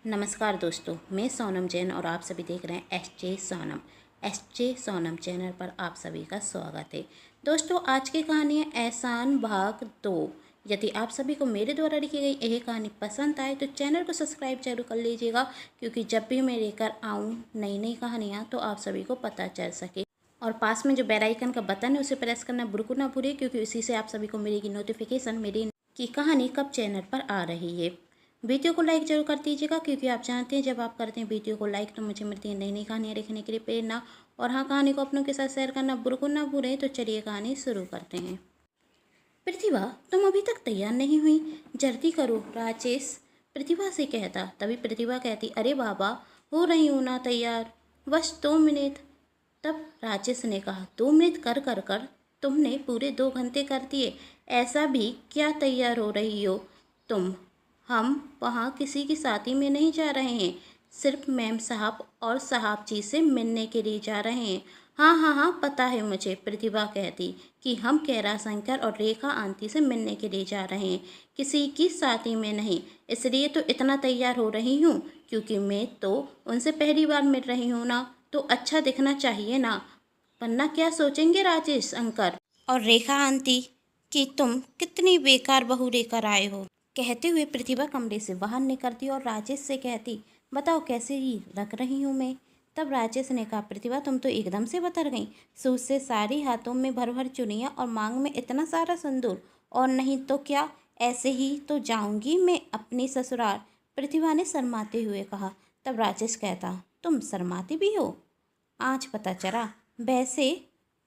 नमस्कार दोस्तों, मैं सोनम जैन और आप सभी देख रहे हैं एस जे सोनम चैनल पर आप सभी का स्वागत है। दोस्तों, आज की कहानी है एहसान भाग 2। यदि आप सभी को मेरे द्वारा लिखी गई यह कहानी पसंद आए तो चैनल को सब्सक्राइब जरूर कर लीजिएगा, क्योंकि जब भी मैं लेकर आऊँ नई नई कहानियाँ तो आप सभी को पता चल सके। और पास में जो बेल आइकन का बटन है उसे प्रेस करना बिल्कुल ना भूलिए, क्योंकि उसी से आप सभी को मिलेगी नोटिफिकेशन मेरी की कहानी कब चैनल पर आ रही है। वीडियो को लाइक जरूर कर दीजिएगा, क्योंकि आप जानते हैं जब आप करते हैं वीडियो को लाइक तो मुझे मिलती है नई नई कहानियाँ देखने के लिए प्रेरणा। और हाँ, कहानी को अपनों के साथ शेयर करना बिल्कुल ना भूलें। तो चलिए कहानी शुरू करते हैं। प्रतिभा, तुम अभी तक तैयार नहीं हुई, जल्दी करो, राजेश प्रतिभा से कहता। तभी प्रतिभा कहती, अरे बाबा, हो रही हूँ ना तैयार, बस 2 मिनट। तब राजेश ने कहा, 2 मिनट कर कर कर तुमने पूरे 2 घंटे कर दिए। ऐसा भी क्या तैयार हो रही हो तुम? हम वहाँ किसी की शादी में नहीं जा रहे हैं, सिर्फ मैम साहब और साहब जी से मिलने के लिए जा रहे हैं। हाँ हाँ हाँ, पता है मुझे, प्रतिभा कहती कि हम कैरा शंकर और रेखा आंटी से मिलने के लिए जा रहे हैं, किसी की शादी में नहीं। इसलिए तो इतना तैयार हो रही हूँ, क्योंकि मैं तो उनसे पहली बार मिल रही हूँ ना, तो अच्छा दिखना चाहिए ना, वरना क्या सोचेंगे राजेश अंकल और रेखा आंटी कि तुम कितनी बेकार बहू लेकर आए हो। कहते हुए प्रतिभा कमरे से बाहर निकलती और राजेश से कहती, बताओ कैसे ही लग रही हूँ मैं। तब राजेश ने कहा, प्रतिभा तुम तो एकदम से बदल गई, सूट से सारी, हाथों में भर भर चुनिया और मांग में इतना सारा सिंदूर, और नहीं तो क्या, ऐसे ही तो जाऊंगी मैं अपनी ससुराल। प्रतिभा ने शर्माते हुए कहा। तब राजेश कहता, तुम शर्माती भी हो, आज पता चला। वैसे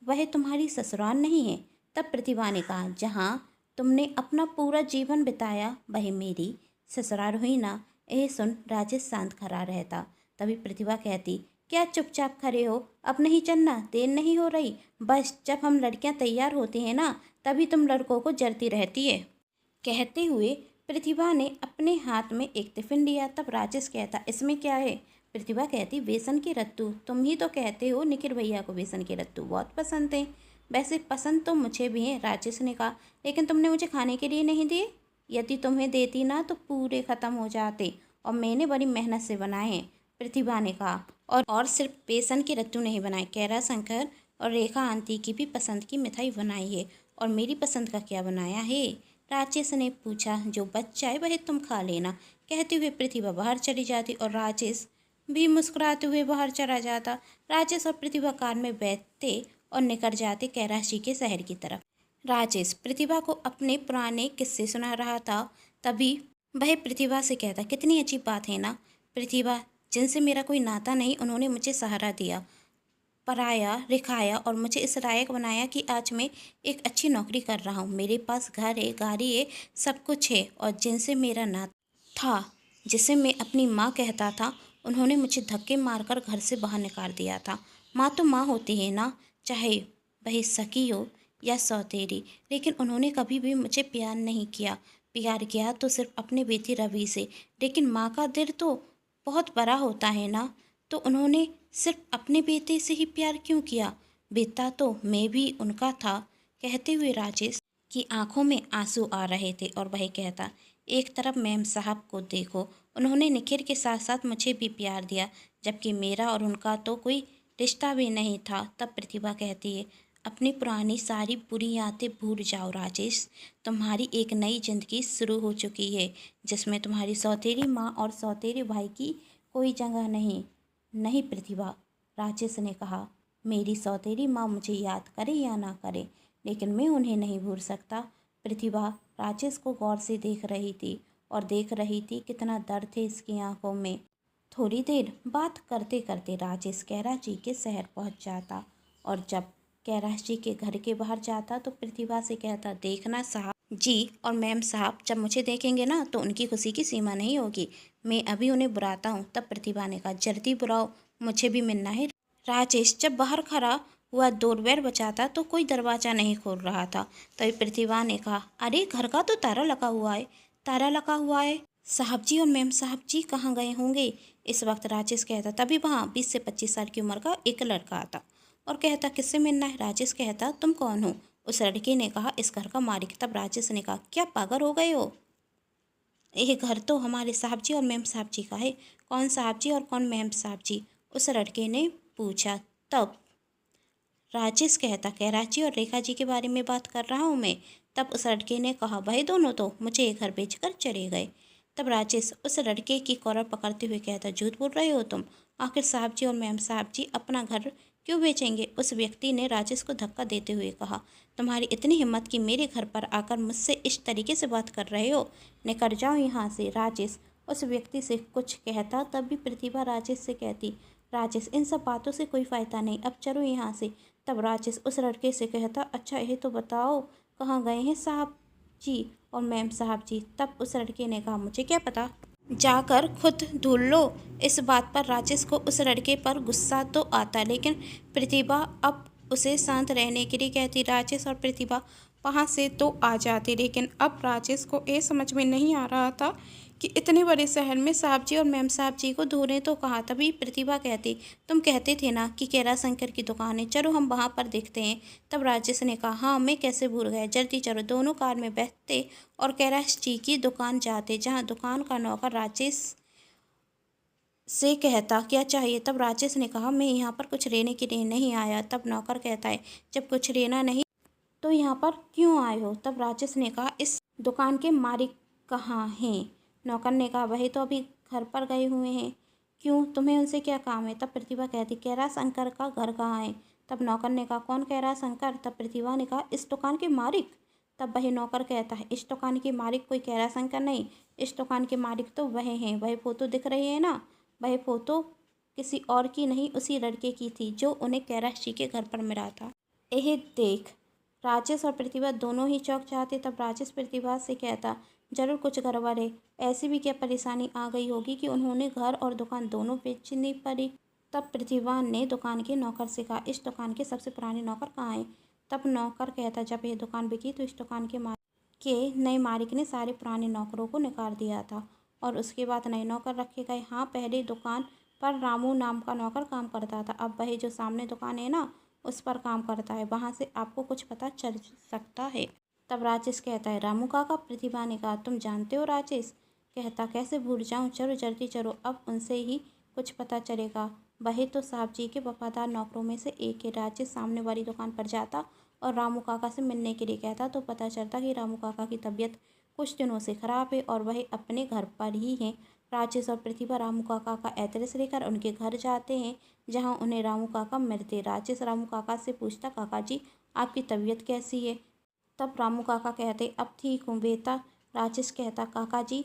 वह तुम्हारी ससुराल नहीं है। तब प्रतिभा ने कहा, जहाँ तुमने अपना पूरा जीवन बिताया वह मेरी ससुराल हुई ना। यह सुन राजेश शांत खड़ा रहता। तभी प्रतिभा कहती, क्या चुपचाप खड़े हो, अब नहीं चलना, देर नहीं हो रही। बस जब हम लड़कियां तैयार होती हैं ना, तभी तुम लड़कों को जलती रहती है। कहते हुए प्रतिभा ने अपने हाथ में एक टिफिन लिया। तब राजेश कहता, इसमें क्या है? प्रतिभा कहती, बेसन के लड्डू। तुम ही तो कहते हो निखिल भैया को बेसन के लड्डू बहुत पसंद हैं। वैसे पसंद तो मुझे भी हैं, राजेश ने कहा, लेकिन तुमने मुझे खाने के लिए नहीं दिए। यदि तुम्हें देती ना तो पूरे ख़त्म हो जाते, और मैंने बड़ी मेहनत से बनाए हैं, प्रतिभा ने कहा। और सिर्फ बेसन के लड्डू नहीं बनाए, कैरा शंकर और रेखा आंटी की भी पसंद की मिठाई बनाई है। और मेरी पसंद का क्या बनाया है? राजेश ने पूछा, जो बच जाए वह तुम खा लेना। कहते हुए प्रतिभा बाहर चली जाती और राजेश भी मुस्कुराते हुए बाहर चला जाता। राजेश और प्रतिभा कार में बैठते और निकल जाते कैलाशी के शहर की तरफ। राजेश प्रतिभा को अपने पुराने किस्से सुना रहा था। तभी वह प्रतिभा से कहता, कितनी अजीब बात है ना प्रतिभा, जिनसे मेरा कोई नाता नहीं, उन्होंने मुझे सहारा दिया, पढ़ाया लिखाया और मुझे इस लायक बनाया कि आज मैं एक अच्छी नौकरी कर रहा हूँ। मेरे पास घर है, गाड़ी है, सब कुछ है। और जिनसे मेरा नाता था, जिसे मैं अपनी माँ कहता था, उन्होंने मुझे धक्के मारकर घर से बाहर निकाल दिया था। माँ तो माँ होती है ना, चाहे वह सकी हो या सौतेरी, लेकिन उन्होंने कभी भी मुझे प्यार नहीं किया। प्यार किया तो सिर्फ अपने बेटे रवि से, लेकिन माँ का दिल तो बहुत बड़ा होता है ना, तो उन्होंने सिर्फ अपने बेटे से ही प्यार क्यों किया? बेटा तो मैं भी उनका था। कहते हुए राजेश की आंखों में आंसू आ रहे थे और वह कहता, एक तरफ मैम साहब को देखो, उन्होंने निखिल के साथ साथ मुझे भी प्यार दिया, जबकि मेरा और उनका तो कोई रिश्ता भी नहीं था। तब प्रतिभा कहती है, अपनी पुरानी सारी बुरी यादें भूल जाओ राजेश, तुम्हारी एक नई जिंदगी शुरू हो चुकी है, जिसमें तुम्हारी सौतेली माँ और सौतेले भाई की कोई जगह नहीं। नहीं प्रतिभा, राजेश ने कहा, मेरी सौतेली माँ मुझे याद करे या ना करे, लेकिन मैं उन्हें नहीं भूल सकता। प्रतिभा राजेश को गौर से देख रही थी और देख रही थी कितना दर्द थे इसकी आंखों में। थोड़ी देर बात करते करते राजेश कैलाश जी के शहर पहुंच जाता, और जब कैलाश जी के घर के बाहर जाता तो प्रतिभा से कहता, देखना साहब जी और मैम साहब जब मुझे देखेंगे ना तो उनकी खुशी की सीमा नहीं होगी। मैं अभी उन्हें बुलाता हूँ। तब प्रतिभा ने कहा, जल्दी बुलाओ, मुझे भी मिलना है। राजेश जब बाहर खड़ा हुआ डोरबेल बजाता तो कोई दरवाज़ा नहीं खोल रहा था। तभी प्रतिभा ने कहा, अरे घर का तो ताला लगा हुआ है, ताला लगा हुआ है, साहब जी और मैम साहब जी कहाँ गए होंगे? इस वक्त राजेश कहता, तभी वहाँ 20 से 25 साल की उम्र का एक लड़का आता और कहता, किससे मिलना है? राजेश कहता, तुम कौन हो? उस लड़के ने कहा, इस घर का मालिक। तब राजेश ने कहा, क्या पागल हो गए हो? यह घर तो हमारे साहब जी और मेम साहब जी का है। कौन साहब जी और कौन मेम साहब जी? उस लड़के ने पूछा। तब राजेश कहता, कैराची और रेखा जी के बारे में बात कर रहा हूँ मैं। तब उस लड़के ने कहा, वही दोनों तो मुझे ये घर बेचकर चले गए। तब राजेश उस लड़के की कॉलर पकड़ते हुए कहता, झूठ बोल रहे हो तुम। आखिर साहब जी और मैम साहब जी अपना घर क्यों बेचेंगे? उस व्यक्ति ने राजेश को धक्का देते हुए कहा, तुम्हारी इतनी हिम्मत कि मेरे घर पर आकर मुझसे इस तरीके से बात कर रहे हो? निकल जाओ यहाँ से। राजेश उस व्यक्ति से कुछ कहता, तब भी प्रतिभा राजेश से कहती, राजेश इन सब बातों से कोई फ़ायदा नहीं, अब चलो यहाँ से। तब राजेश उस लड़के से कहता, अच्छा ये तो बताओ कहाँ गए हैं साहब जी और मैम साहब जी? तब उस लड़के ने कहा, मुझे क्या पता, जाकर खुद ढूंढ लो। इस बात पर राजेश को उस लड़के पर गुस्सा तो आता, लेकिन प्रतिभा अब उसे शांत रहने के लिए कहती। राजेश और प्रतिभा वहाँ से तो आ जाते, लेकिन अब राजेश को ये समझ में नहीं आ रहा था कि इतने बड़े शहर में साहब जी और मैम साहब जी को ढूंढे तो कहाँ। तभी प्रतिभा कहती, तुम कहते थे ना कि कैरा शंकर की दुकान है, चलो हम वहाँ पर देखते हैं। तब राजेश ने कहा, हाँ मैं कैसे भूल गया, जल्दी चलो। दोनों कार में बैठते और कैलाश जी की दुकान जाते, जहाँ दुकान का नौकर राजेश से कहता, क्या चाहिए? तब राजेश ने कहा, मैं यहाँ पर कुछ लेने के लिए नहीं आया। तब नौकर कहता है, जब कुछ लेना नहीं तो यहाँ पर क्यों आए हो? तब राजेश ने कहा, इस दुकान के मालिक कहाँ हैं? नौकर ने कहा, वही तो अभी घर पर गए हुए हैं। क्यों, तुम्हें उनसे क्या काम है? तब प्रतिभा कहती, कैलाश शंकर का घर कहाँ है? तब नौकर ने कहा, कौन कैलाश शंकर? तब प्रतिभा ने कहा, इस दुकान के मालिक। तब वही नौकर कहता है, इस दुकान के मालिक कोई कैलाश शंकर नहीं, इस दुकान के मालिक तो वह हैं। वही फोटो दिख रही है ना, वह फोटो किसी और की नहीं, उसी लड़के की थी जो उन्हें कैलाश जी के घर पर मिला था। यह देख राजेश और प्रतिभा दोनों ही चौंक जाते। तब राजेश प्रतिभा से कहता, जरूर कुछ गड़बड़ है, ऐसी भी क्या परेशानी आ गई होगी कि उन्होंने घर और दुकान दोनों बेचनी पड़ी। तब प्रतिभा ने दुकान के नौकर से कहा, इस दुकान के सबसे पुराने नौकर कहाँ हैं? तब नौकर कहता, जब यह दुकान बिकी तो इस दुकान के नए मालिक ने सारे पुराने नौकरों को निकाल दिया था और उसके बाद नए नौकर रखे गए। हाँ, पहले दुकान पर रामू नाम का नौकर काम करता था, अब वही जो सामने दुकान है ना उस पर काम करता है, वहाँ से आपको कुछ पता चल सकता है। तब राजेश कहता है, रामू काका? प्रतिभा ने कहा, तुम जानते हो? राजेश कहता, कैसे भूल जाऊं, चलो जल्दी चलो, अब उनसे ही कुछ पता चलेगा। वही तो साहब जी के वफादार नौकरों में से एक है। राजेश सामने वाली दुकान पर जाता और रामू काका से मिलने के लिए कहता, तो पता चलता कि रामू काका की तबीयत कुछ दिनों से खराब है और वह अपने घर पर ही हैं। राजेश और प्रतिभा रामू काका का एड्रेस लेकर उनके घर जाते हैं, जहां उन्हें रामू काका मिलते। राजेश रामू काका से पूछता, काका जी आपकी तबीयत कैसी है? तब रामू काका कहते, अब ठीक हूँ बेटा। राजेश कहता, काका जी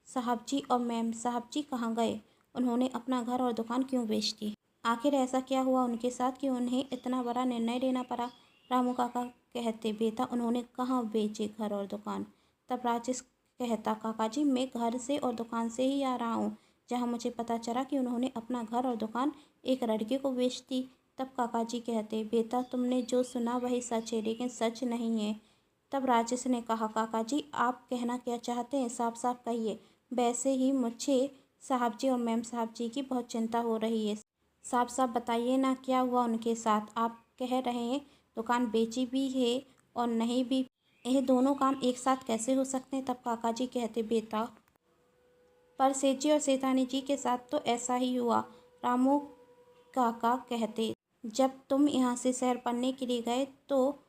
साहब जी और मैम साहब जी कहाँ गए? उन्होंने अपना घर और दुकान क्यों बेच दी? आखिर ऐसा क्या हुआ उनके साथ कि उन्हें इतना बड़ा निर्णय लेना पड़ा? रामू काका कहते, बेटा उन्होंने कहाँ बेचे घर और दुकान? तब राजेश कहता, काका जी मैं घर से और दुकान से ही आ रहा हूँ, जहाँ मुझे पता चला कि उन्होंने अपना घर और दुकान एक लड़के को बेच दी। तब काका जी कहते, बेटा तुमने जो सुना वही सच है, लेकिन सच नहीं है। तब राजेश ने कहा, काका जी आप कहना क्या चाहते हैं, साफ साफ कहिए। वैसे ही मुझे साहब जी और मैम साहब जी की बहुत चिंता हो रही है, साफ साफ बताइए ना क्या हुआ उनके साथ? आप कह रहे हैं दुकान बेची भी है और नहीं भी, यह दोनों काम एक साथ कैसे हो सकते हैं? तब काका जी कहते, बेटा पर सेठ जी और सेठानी जी के साथ तो ऐसा ही हुआ। रामू काका कहते, जब तुम यहाँ से सैर पढ़ने के लिए गए तो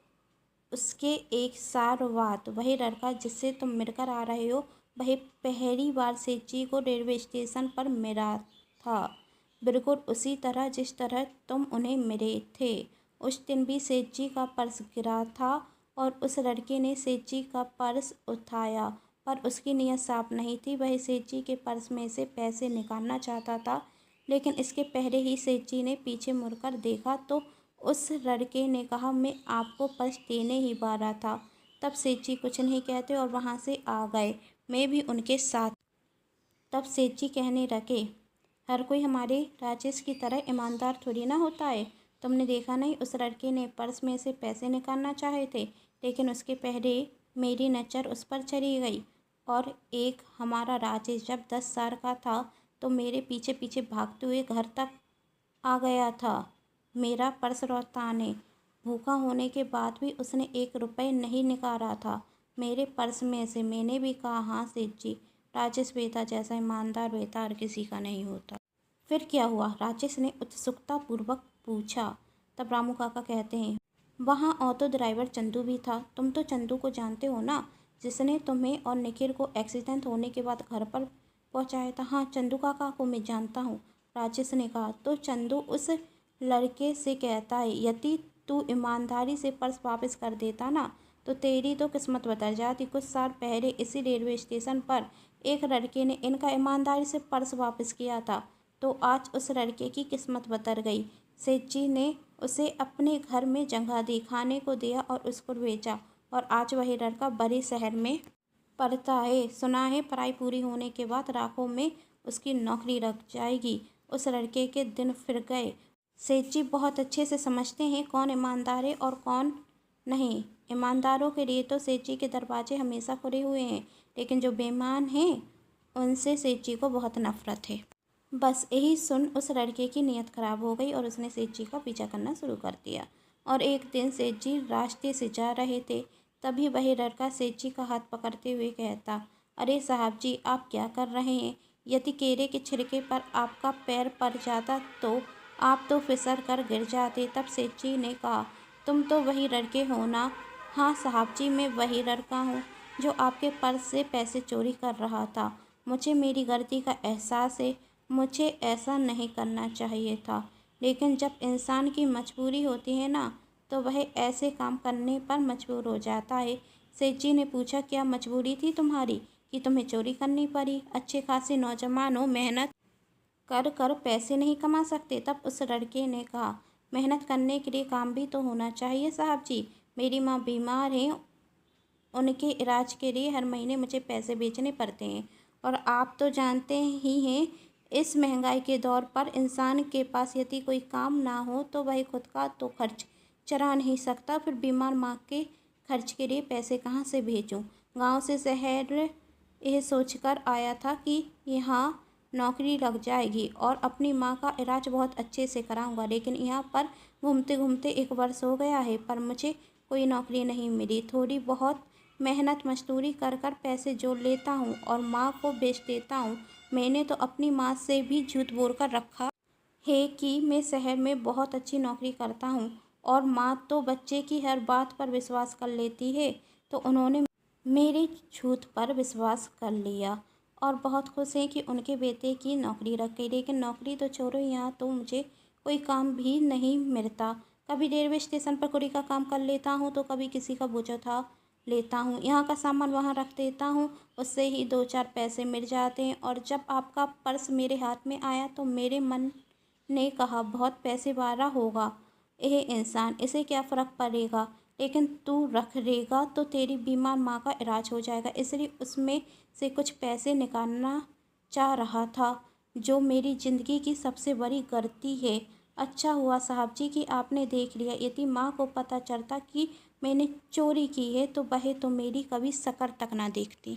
उसके एक साल बाद वही लड़का जिससे तुम मिलकर आ रहे हो, वही पहली बार सेठ जी को रेलवे स्टेशन पर मिला था, बिल्कुल उसी तरह जिस तरह तुम उन्हें मिले थे। उस दिन भी सेठ जी का पर्स गिरा था और उस लड़के ने सेठ जी का पर्स उठाया, पर उसकी नीयत साफ नहीं थी। वह सेठ जी के पर्स में से पैसे निकालना चाहता था, लेकिन इसके पहले ही सेठ जी ने पीछे मुड़कर देखा तो उस लड़के ने कहा, मैं आपको पर्स देने ही वाला था। तब सेठ जी कुछ नहीं कहते और वहाँ से आ गए, मैं भी उनके साथ। तब सेठ जी कहने लगे, हर कोई हमारे राजेश की तरह ईमानदार थोड़ी ना होता है। तुमने देखा नहीं, उस लड़के ने पर्स में से पैसे निकालना चाहे थे, लेकिन उसके पहले मेरी नज़र उस पर चली गई। और एक हमारा राजेश जब 10 साल का था तो मेरे पीछे पीछे भागते हुए घर तक आ गया था मेरा पर्स लौटाने। भूखा होने के बाद भी उसने 1 रुपये नहीं निकाला था। मेरे पर्स में से। मैंने भी कहा, हाँ सेठ जी, राजेश बेटा जैसा ईमानदार बेटा हर किसी का नहीं होता। फिर क्या हुआ? राजेश ने उत्सुकतापूर्वक पूछा। तब रामू काका कहते हैं, वहाँ ऑटो ड्राइवर चंदू भी था। तुम तो चंदू को जानते हो ना, जिसने तुम्हें और निखिल को एक्सीडेंट होने के बाद घर पर पहुँचाया था। हाँ, चंदू काका को मैं जानता हूँ, राजेश ने कहा। तो चंदू उस लड़के से कहता है, यदि तू ईमानदारी से पर्स वापस कर देता ना, तो तेरी तो किस्मत बदल जाती। कुछ साल पहले इसी रेलवे स्टेशन पर एक लड़के ने इनका ईमानदारी से पर्स वापस किया था, तो आज उस लड़के की किस्मत बदल गई। सेठ जी ने उसे अपने घर में जगह दी, खाने को दिया और उसको बेचा, और आज वही लड़का बड़े शहर में पढ़ता है। सुना है पढ़ाई पूरी होने के बाद राखों में उसकी नौकरी लग जाएगी। उस लड़के के दिन फिर गए। सेठ जी बहुत अच्छे से समझते हैं कौन ईमानदार है और कौन नहीं। ईमानदारों के लिए तो सेठ जी के दरवाजे हमेशा खुले हुए हैं, लेकिन जो बेईमान हैं उनसे सेठ जी को बहुत नफरत है। बस यही सुन उस लड़के की नीयत खराब हो गई और उसने सेठ जी का पीछा करना शुरू कर दिया। और एक दिन सेठ जी रास्ते से जा रहे थे, तभी वही लड़का सेठ जी का हाथ पकड़ते हुए कहता, अरे साहब जी, आप क्या कर रहे हैं? यदि केले के छिलके पर आपका पैर पड़ जाता तो आप तो फिसल कर गिर जाते। तब सेठ जी ने कहा, तुम तो वही लड़के हो ना? हाँ साहब जी, मैं वही लड़का हूँ जो आपके पर्स से पैसे चोरी कर रहा था। मुझे मेरी गलती का एहसास है, मुझे ऐसा नहीं करना चाहिए था, लेकिन जब इंसान की मजबूरी होती है ना, तो वह ऐसे काम करने पर मजबूर हो जाता है। सेठ जी ने पूछा, क्या मजबूरी थी तुम्हारी कि तुम्हें चोरी करनी पड़ी? अच्छे खासे नौजवान हो, मेहनत कर कर पैसे नहीं कमा सकते? तब उस लड़के ने कहा, मेहनत करने के लिए काम भी तो होना चाहिए साहब जी। मेरी माँ बीमार है, उनके इलाज के लिए हर महीने मुझे पैसे बेचने पड़ते हैं, और आप तो जानते ही हैं, इस महंगाई के दौर पर इंसान के पास यदि कोई काम ना हो तो वह खुद का तो खर्च चला नहीं सकता। फिर बीमार माँ के खर्च के लिए पैसे कहाँ से भेजूं? गांव से शहर यह सोचकर आया था कि यहाँ नौकरी लग जाएगी और अपनी माँ का इलाज बहुत अच्छे से कराऊंगा, लेकिन यहाँ पर घूमते घूमते 1 वर्ष हो गया है, पर मुझे कोई नौकरी नहीं मिली। थोड़ी बहुत मेहनत मजदूरी कर कर पैसे जोड़ लेता हूँ और माँ को बेच देता हूँ। मैंने तो अपनी माँ से भी झूठ बोल कर रखा है कि मैं शहर में बहुत अच्छी नौकरी करता हूँ, और माँ तो बच्चे की हर बात पर विश्वास कर लेती है। तो उन्होंने मेरे झूठ पर विश्वास कर लिया और बहुत खुश हैं कि उनके बेटे की नौकरी लग गई। लेकिन नौकरी तो छोड़ो, यहाँ तो मुझे कोई काम भी नहीं मिलता। कभी रेलवे स्टेशन पर कुली का काम कर लेता हूँ, तो कभी किसी का बोझ उठा लेता हूँ। यहाँ का सामान वहाँ रख देता हूँ, उससे ही 2-4 पैसे मिल जाते हैं। और जब आपका पर्स मेरे हाथ में आया तो मेरे मन ने कहा, बहुत पैसे वाला होगा यह इंसान, इसे क्या फ़र्क पड़ेगा, लेकिन तू रख लेगा तो तेरी बीमार माँ का इलाज हो जाएगा। इसलिए उसमें से कुछ पैसे निकालना चाह रहा था, जो मेरी ज़िंदगी की सबसे बड़ी गलती है। अच्छा हुआ साहब जी कि आपने देख लिया। यदि माँ को पता चलता कि मैंने चोरी की है तो वह तो मेरी कभी शक्ल तक ना देखती।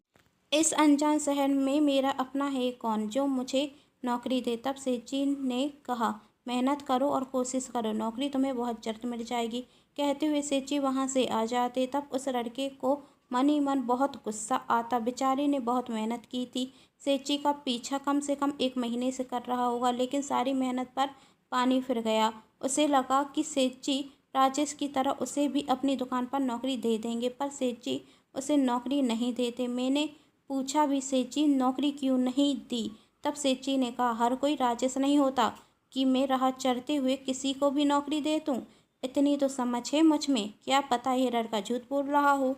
इस अनजान शहर में मेरा अपना है कौन जो मुझे नौकरी दे? तब सेठ जी ने कहा, मेहनत करो और कोशिश करो, नौकरी तुम्हें बहुत जल्द मिल जाएगी। कहते हुए सेठ जी वहाँ से आ जाते। तब उस लड़के को मन ही मन बहुत गुस्सा आता। बेचारे ने बहुत मेहनत की थी, सेठ जी का पीछा कम से कम 1 महीने से कर रहा होगा, लेकिन सारी मेहनत पर पानी फिर गया। उसे लगा कि सेठ जी राजेश की तरह उसे भी अपनी दुकान पर नौकरी दे देंगे, पर सेठ जी उसे नौकरी नहीं देते। मैंने पूछा भी, सेठ जी नौकरी क्यों नहीं दी? तब सेठ जी ने कहा, हर कोई राजेश नहीं होता कि मैं राह चलते हुए किसी को भी नौकरी दे दूँ। इतनी तो समझ है मुझ में, क्या पता ये लड़का झूठ बोल रहा हो।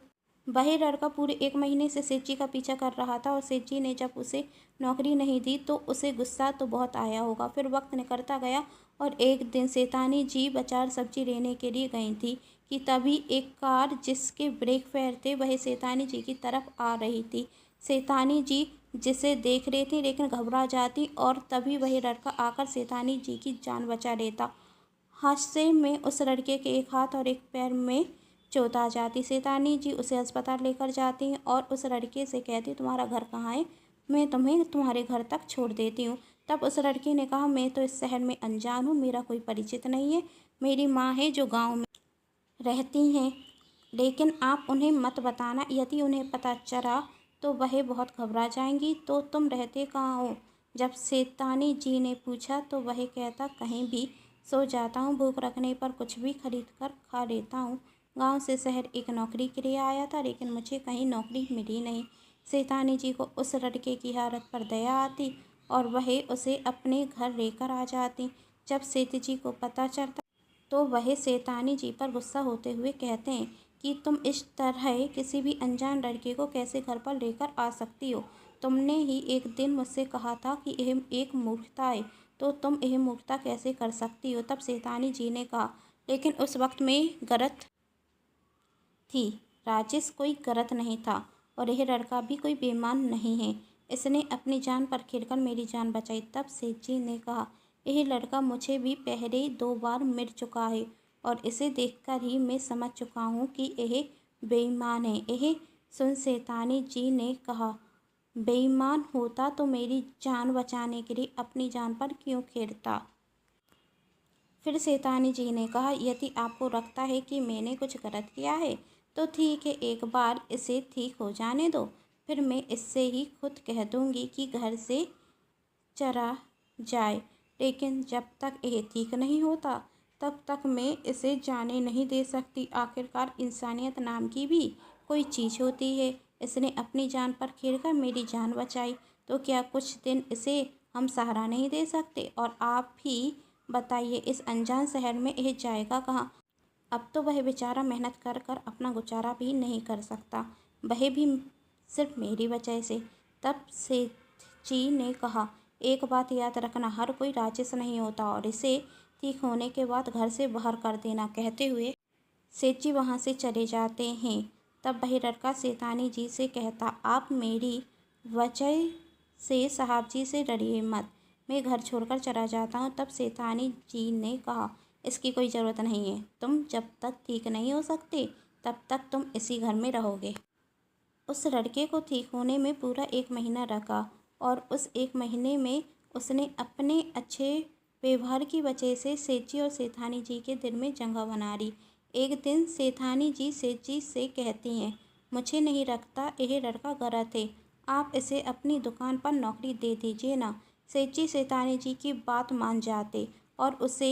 वही लड़का पूरे 1 महीने से सेठ जी का पीछा कर रहा था, और सेठ जी ने जब उसे नौकरी नहीं दी तो उसे गुस्सा तो बहुत आया होगा। फिर वक्त निकलता गया और एक दिन शैतानी जी बाजार सब्जी लेने के लिए गई थी कि तभी एक कार जिसके ब्रेक फेल थे वह शैतानी जी की तरफ आ रही थी। शैतानी जी जिसे देख रही थी लेकिन घबरा जाती, और तभी वही लड़का आकर शैतानी जी की जान बचा लेता। हादसे में उस लड़के के एक हाथ और एक पैर में चोट आ जाती। शैतानी जी उसे अस्पताल लेकर जाती हैं और उस लड़के से कहती, तुम्हारा घर कहाँ है, मैं तुम्हें तुम्हारे घर तक छोड़ देती हूँ। तब उस लड़के ने कहा, मैं तो इस शहर में अनजान हूँ, मेरा कोई परिचित नहीं है। मेरी माँ है जो गाँव में रहती हैं, लेकिन आप उन्हें मत बताना, यदि उन्हें पता चला तो वह बहुत घबरा जाएंगी। तो तुम रहते कहाँ हो? जब शैतानी जी ने पूछा तो वह कहता, कहीं भी सो जाता हूँ, भूख रखने पर कुछ भी खरीद कर खा लेता हूँ। गांव से शहर एक नौकरी के लिए आया था, लेकिन मुझे कहीं नौकरी मिली नहीं। शैतानी जी को उस लड़के की हालत पर दया आती और वह उसे अपने घर लेकर आ जाती। जब सेठ जी को पता चलता तो वह शैतानी जी पर गुस्सा होते हुए कहते हैं कि तुम इस तरह किसी भी अनजान लड़के को कैसे घर पर लेकर आ सकती हो? तुमने ही एक दिन मुझसे कहा था कि यह एक मूर्खता है, तो तुम यह मूर्खता कैसे कर सकती हो? तब शैतानी जी ने कहा, लेकिन उस वक्त मैं गलत थी। राजेश कोई गलत नहीं था और यह लड़का भी कोई बेईमान नहीं है। इसने अपनी जान पर खेलकर मेरी जान बचाई। तब सेठ जी ने कहा, यह लड़का मुझे भी पहले 2 बार मिल चुका है और इसे देखकर ही मैं समझ चुका हूँ कि यह बेईमान है। यह सुन शैतानी जी ने कहा, बेईमान होता तो मेरी जान बचाने के लिए अपनी जान पर क्यों खेलता? फिर शैतानी जी ने कहा, यदि आपको लगता है कि मैंने कुछ गलत किया है तो ठीक है, एक बार इसे ठीक हो जाने दो, फिर मैं इससे ही खुद कह दूंगी कि घर से चला जाए। लेकिन जब तक यह ठीक नहीं होता तब तक मैं इसे जाने नहीं दे सकती। आखिरकार इंसानियत नाम की भी कोई चीज़ होती है। इसने अपनी जान पर खेलकर मेरी जान बचाई, तो क्या कुछ दिन इसे हम सहारा नहीं दे सकते? और आप ही बताइए, इस अनजान शहर में यह जाएगा कहाँ? अब तो वह बेचारा मेहनत कर कर अपना गुजारा भी नहीं कर सकता, वह भी सिर्फ मेरी वजह से। तब सेठ जी ने कहा, एक बात याद रखना, हर कोई राक्षस नहीं होता और इसे ठीक होने के बाद घर से बाहर कर देना। कहते हुए सेठ जी वहाँ से चले जाते हैं। तब वह लड़का शैतानी जी से कहता, आप मेरी वजह से साहब जी से डरिए मत, मैं घर छोड़कर चला जाता हूँ। तब शैतानी जी ने कहा, इसकी कोई ज़रूरत नहीं है, तुम जब तक ठीक नहीं हो सकते तब तक तुम इसी घर में रहोगे। उस लड़के को ठीक होने में पूरा 1 महीना लगा और उस 1 महीने में उसने अपने अच्छे व्यवहार की वजह से सेठ जी और शैतानी जी के दिल में जगह बना ली। एक दिन शैतानी जी सेठ जी से कहती हैं, मुझे नहीं लगता यह लड़का गलत है, आप इसे अपनी दुकान पर नौकरी दे दीजिए ना। सेठ जी शैतानी जी की बात मान जाते और उसे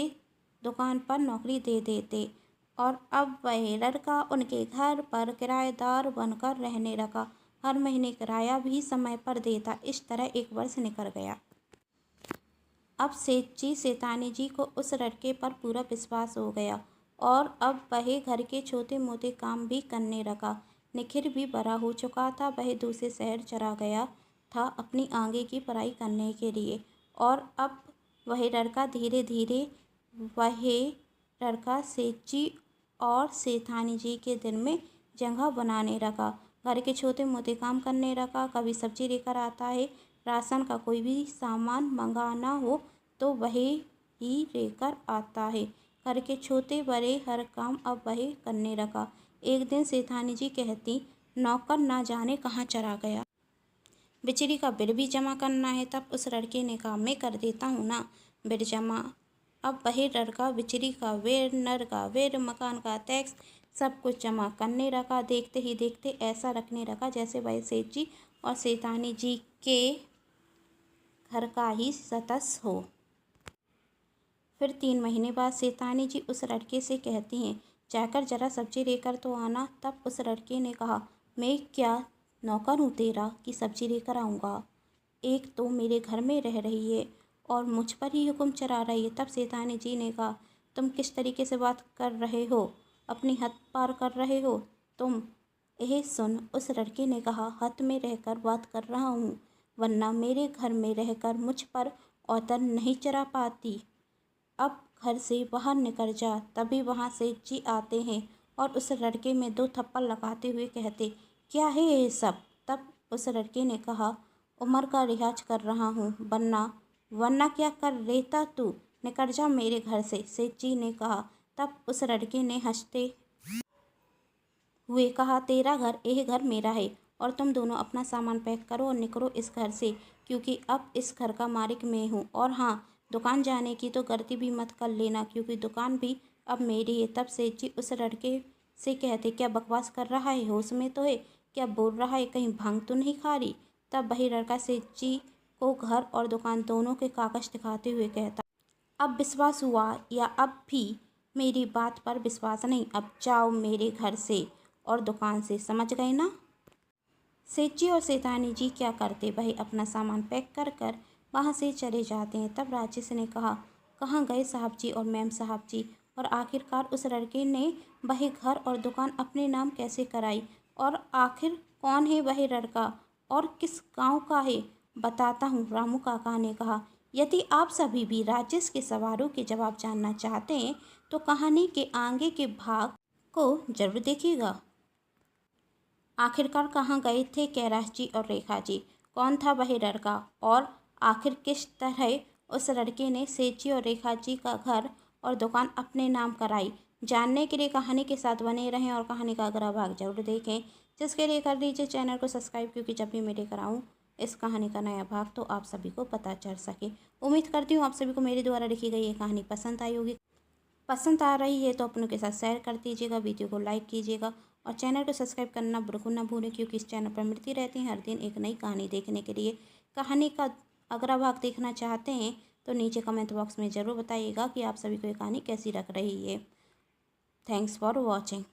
दुकान पर नौकरी दे देते और अब वह लड़का उनके घर पर किराएदार बनकर रहने लगा। हर महीने किराया भी समय पर देता। इस तरह 1 वर्ष निकल गया। अब सेठ जी शैतानी जी को उस लड़के पर पूरा विश्वास हो गया और अब वह घर के छोटे मोटे काम भी करने लगा। निखिल भी बड़ा हो चुका था, वह दूसरे शहर चला गया था अपनी आगे की पढ़ाई करने के लिए। और अब वह लड़का धीरे धीरे वह लड़का सेठ जी और शैतानी जी के दिल में जगह बनाने लगा। घर के छोटे मोटे काम करने लगा, कभी सब्जी लेकर आता है, राशन का कोई भी सामान मंगाना हो तो वह ही लेकर आता है। घर के छोटे बड़े हर काम अब वह करने लगा। एक दिन शैतानी जी कहती, नौकर ना जाने कहाँ चला गया, बिजली का बिल भी जमा करना है। तब उस लड़के ने कहा, मैं कर देता हूँ ना बिल जमा। अब वही लड़का बिजली का बिल, नल का बिल, मकान का टैक्स सब कुछ जमा करने लगा। देखते ही देखते ऐसा रखने लगा जैसे वह सेठ जी और शैतानी जी के घर का ही सदस्य हो। फिर 3 महीने बाद शैतानी जी उस लड़के से कहती हैं, जाकर जरा सब्जी लेकर तो आना। तब उस लड़के ने कहा, मैं क्या नौकर हूँ तेरा कि सब्जी लेकर आऊँगा? एक तो मेरे घर में रह रही है और मुझ पर ही हुक्म चला रही है। तब शैतानी जी ने कहा, तुम किस तरीके से बात कर रहे हो? अपनी हद पार कर रहे हो तुम। यह सुन उस लड़के ने कहा, हद में रहकर बात कर रहा हूँ, वरना मेरे घर में रहकर मुझ पर औंधा नहीं चढ़ा पाती। अब घर से बाहर निकल जा। तभी वहाँ सेठ जी आते हैं और उस लड़के में 2 थप्पड़ लगाते हुए कहते, क्या है ये सब? तब उस लड़के ने कहा, उम्र का लिहाज कर रहा हूँ, वरना क्या कर लेता तू? निकल जा मेरे घर से, सेठ जी ने कहा। तब उस लड़के ने हंसते हुए कहा, तेरा घर, यह घर मेरा है और तुम दोनों अपना सामान पैक करो और निकलो इस घर से, क्योंकि अब इस घर का मालिक मैं हूँ। और हाँ, दुकान जाने की तो गलती भी मत कर लेना, क्योंकि दुकान भी अब मेरी है। तब सेठ जी उस लड़के से कहते, क्या बकवास कर रहा है, होश में तो है, क्या बोल रहा है, कहीं भांग तो नहीं खा रही। तब वही लड़का सेठ जी को घर और दुकान दोनों के कागज दिखाते हुए कहता, अब विश्वास हुआ या अब भी मेरी बात पर विश्वास नहीं, अब जाओ मेरे घर से और दुकान से, समझ गए ना। सेठ जी और सेठानी जी क्या करते, वही अपना सामान पैक कर कर वहाँ से चले जाते हैं। तब राजेश ने कहा, कहाँ गए साहब जी और मैम साहब जी, और आखिरकार उस लड़के ने वही घर और दुकान अपने नाम कैसे कराई, और आखिर कौन है वही लड़का और किस गांव का है, बताता हूँ, रामू काका ने कहा। यदि आप सभी भी राजेश के सवालों के जवाब जानना चाहते हैं तो कहानी के आगे के भाग को जरूर देखिएगा। आखिरकार कहाँ गए थे कैलाश जी और रेखा जी, कौन था वही लड़का, और आखिर किस तरह उस लड़के ने सेठ जी और रेखा जी का घर और दुकान अपने नाम कराई। जानने के लिए कहानी के साथ बने रहें और कहानी का अगला भाग जरूर देखें, जिसके लिए कर लीजिए चैनल को सब्सक्राइब, क्योंकि जब भी मैं लेकर आऊँ इस कहानी का नया भाग तो आप सभी को पता चल सके। उम्मीद करती हूँ आप सभी को मेरे द्वारा लिखी गई ये कहानी पसंद आई होगी। पसंद आ रही है तो अपनों के साथ शेयर कर दीजिएगा, वीडियो को लाइक कीजिएगा और चैनल को सब्सक्राइब करना बिल्कुल ना भूलें, क्योंकि इस चैनल पर मिलती रहती है हर दिन एक नई कहानी देखने के लिए। कहानी का अगला भाग देखना चाहते हैं तो नीचे कमेंट बॉक्स में ज़रूर बताइएगा कि आप सभी को ये कहानी कैसी लग रही है। Thanks for watching.